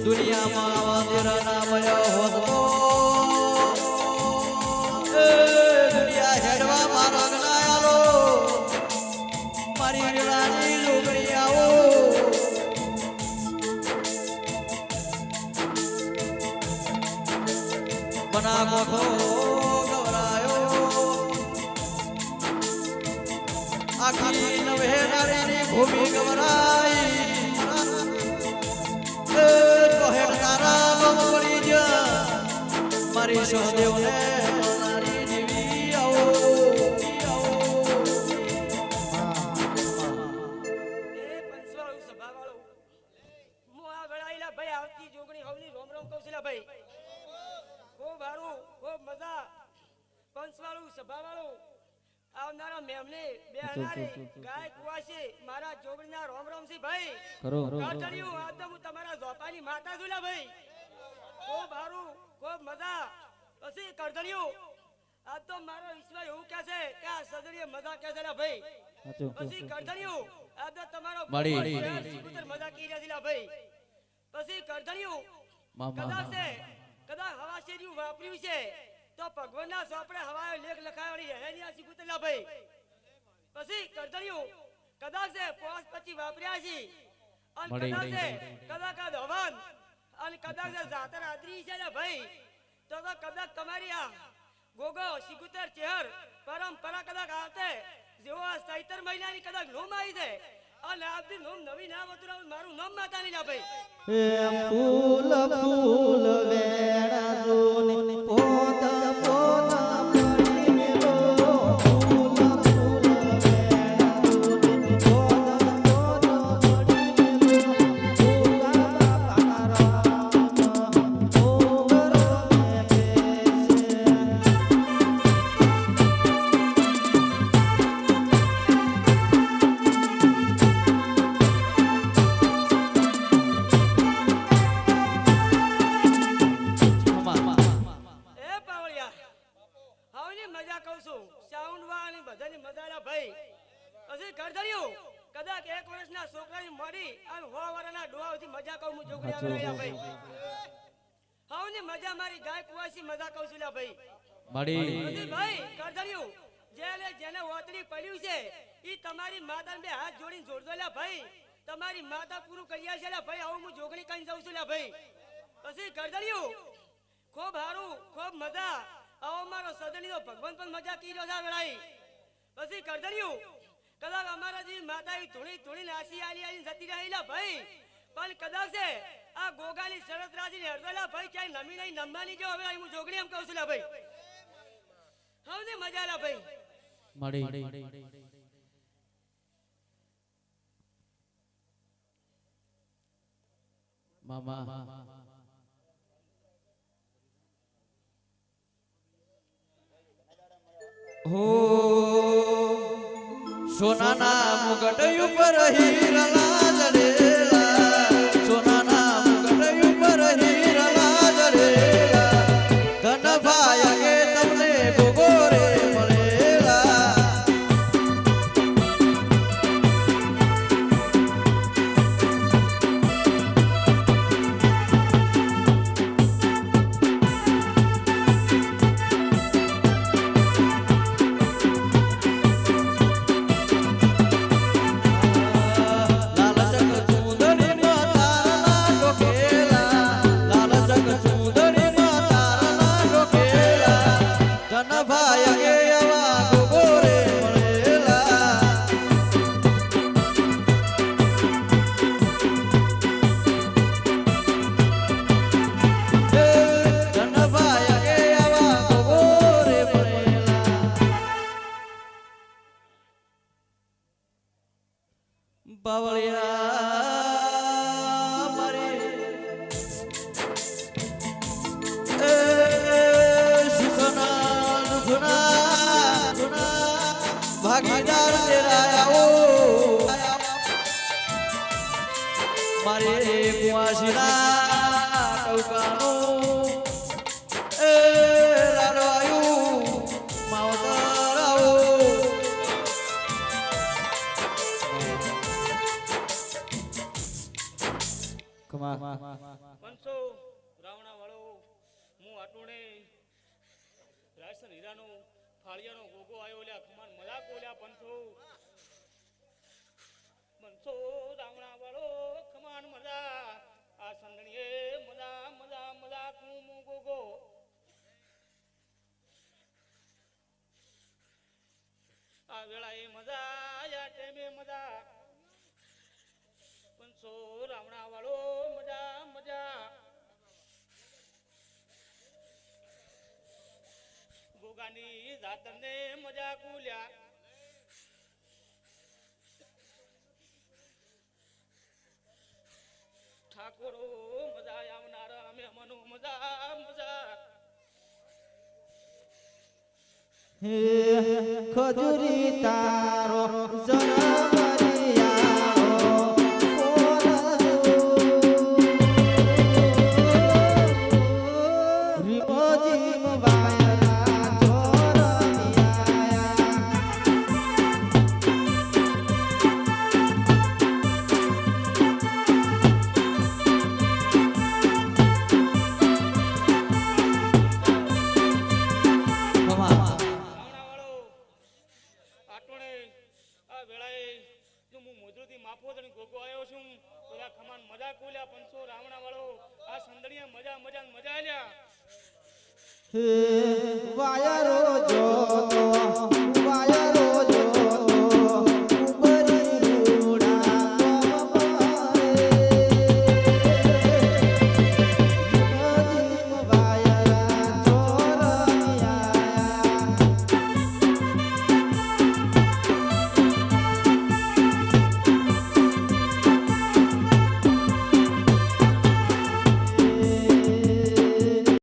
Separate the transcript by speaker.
Speaker 1: દુનિયામાં વાંદરા ના મળ્યો હોત તો દુનિયા હેડવા મારો ગણાયાલો મારી વેળાની જોગણી આવો બના ગોઠો ગવરાયો આખી નવે નારીની ભૂમિ ગવરાઈ મારી સહદેવને નારી દેવી આવો
Speaker 2: એ પંચવાળું સભાવાળું હું આ વેળાઈલા ભાઈ આવતી જોગણી હવની રોમ રોમ કહું છું ભાઈ ખૂબ હારું ખૂબ મજા પંચવાળું સભાવાળું આવનારા મેમને બેહનારી ગાય કુવાસી મારા જોગણીના રોમ રોમ છે ભાઈ
Speaker 3: કરો
Speaker 2: કાટડિયું આ તો હું તમારા ઝોપાની માતા છું ભાઈ ખૂબ હારું ખૂબ મજા પછી કરદડિયું આ તો મારો ઈશ્વર એવું કહે છે કે આ સદરીએ મજા કહે છે ભાઈ પછી કરદડિયું આ તો તમારો સુપુત્ર મજા કી રહ્યા છે ભાઈ પછી કરદડિયું કદાચ કદાચ હવા શેરીયું વાપર્યું છે તો ભગવાનના સોપડે હવાએ લેખ લખાવડી હેની આ સુપુત્રલા ભાઈ પછી કરદડિયું કદાચ પોસ પછી વાપર્યા છે અને કદાચ હવાન અને કદાચ જાતર આદરી છે ને ભાઈ તો કદાચ તમારી આ ગોગો સિકુતર ચહેર પરંપરા કદાચ આવતે જેવો આ ચૈતર મહિનાની કદાચ નોમ આવી છે અને આપની નોમ નવી નામ હતું મારું નામ માતાની ના ભાઈ
Speaker 1: ફૂલ ફૂલ વેણા જોને પોત પોત પડી મેલો ફૂલ ફૂલ વેણા જોને પોત પોત પડી મેલો ઓગા પારા ઓગરો મે
Speaker 2: મજા કહું છું સાઉન્ડ વાળાની બધાની મજાલા ભાઈ પછી કરધડ્યું કદાચ 1 વર્ષના છોકરાની મરી અને 100 વર્ષના ડોહાથી મજા કહું હું જોગણી આવેલા ભાઈ હાઉની મજા મારી ગાય કુવાસી મજા કહું છું લા ભાઈ પછી ભાઈ કરધડ્યું જેને ઓતડી પડ્યું છે ઈ તમારી માતાને બે હાથ જોડીને જોડજો લા ભાઈ તમારી માતા પૂરું કર્યા છે લા ભાઈ આવું હું જોગણી કઈ જાઉં છું લા ભાઈ પછી કરધડ્યું ખૂબ હારું ખૂબ મજા આવો મારો સદની તો ભગવાન પણ મજા કીરો છે વેળાઈ પછી કરદડિયું કદાચ અમારા જે માતા ધૂણી ધૂણી નાસી આલી જતી રહેલા ભાઈ પણ કદાચ આ ગોગાની શરત રાજી ને હરદલા ભાઈ ક્યાંય નમી નહીં નમવાની જો હવે હું જોગણી એમ કહું છું લા ભાઈ હવને મજા લા ભાઈ
Speaker 3: મામા
Speaker 1: હો સોનાના મુગટ ઉપર હીરા જડેલા સોનાના મુગટ ઉપર હીરા જડેલા ધન ભાય કે તમને ગોગોરે મળેલા બાવળિયા મારી સુખના દુખના ભાગીદાર તેરા આવો મારે કુવાસીના ટૌકાનું રાડવાયું માવતર આવો
Speaker 3: કમા
Speaker 1: પંચો રાવણા વાળો હું આટોણે રાજસ્થાન હીરાનો ફાળિયાનો ગોગો આવ્યો લ્યા ખમાન મજાક બોલ્યા પંચો પંચો રાવણા વાળો ખમાન મજા આ સંદણીએ મજા મજા મજાક હું ગોગો આ વેળાએ મજા આ ટાઈમે મજા પંચો રાવણા વાળો મજા મજા ગોગાની જાતરને મજા કુલ્યા ઠાકોરો મજા આવનારા અમે મનો મજા મજા
Speaker 3: હે ખજૂરી તારો જરમરિયાઓ રીમોજીમ વાયરા જોરમિયાયા
Speaker 1: આટોણે આ વેળાએ જો હું મોજરોથી માફોદણી ગોગો આવ્યો છું પેલા ખમાન મજા કોલ્યા પંચો રાવણા વાળો આ સંદડીએ મજા મજા મજા લ્યા
Speaker 3: હે વાયરો જોતો